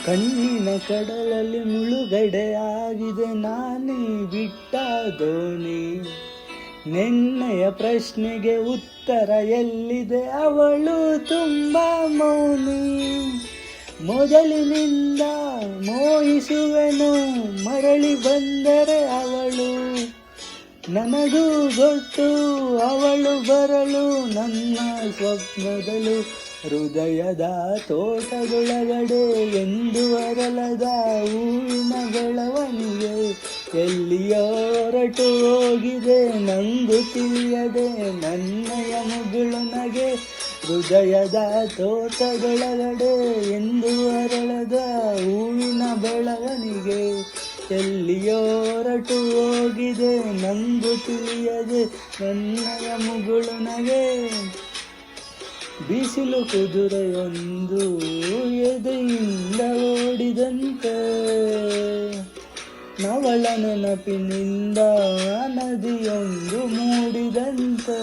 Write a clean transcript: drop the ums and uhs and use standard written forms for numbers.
ಕಣ್ಣಿನ ಕಡಲಲ್ಲಿ ಮುಳುಗಡೆ ಆಗಿದೆ ನಾನೇ ಬಿಟ್ಟ ದೋಣಿ. ನೆನ್ನೆಯ ಪ್ರಶ್ನೆಗೆ ಉತ್ತರ ಎಲ್ಲಿದೆ, ಅವಳು ತುಂಬ ಮೌನಿ. ಮೊದಲಿನಿಂದ ಮೋಹಿಸುವೆನು, ಮರಳಿ ಬಂದರೆ ಅವಳು. ನನಗೂ ಗೊತ್ತು ಅವಳು ಬರಲು ನನ್ನ ಸ್ವಪ್ನದಳು. ಹೃದಯದ ತೋಟದೊಳಗಡೆ ಎಂದು ಅರಳದ ಹೂವಿನ ಬೆಳವಣಿಗೆ ಎಲ್ಲಿಯೋ ಹೊರಟು ಹೋಗಿದೆ ನಂಗೂ ತಿಳಿಯದೆ ನನ್ನಯ ಮುಗುಳು ನಗೆ. ಹೃದಯದ ತೋಟದೊಳಗಡೆ ಎಂದು ಅರಳದ ಹೂವಿನ ಬೆಳವಣಿಗೆ ಎಲ್ಲಿಯೋ ಹೊರಟು ಹೋಗಿದೆ ನಂಗೂ ತಿಳಿಯದೆ ನನ್ನಯ ಮುಗುಳು ನಗೆ. ಬಿಸಿಲು ಕುದುರೆಯೊಂದು ಎದೆಯಿಂದ ಓಡಿದಂತೆ, ನವಳ ನೆನಪಿನಿಂದ ನದಿಯೊಂದು ಮೂಡಿದಂತೆ.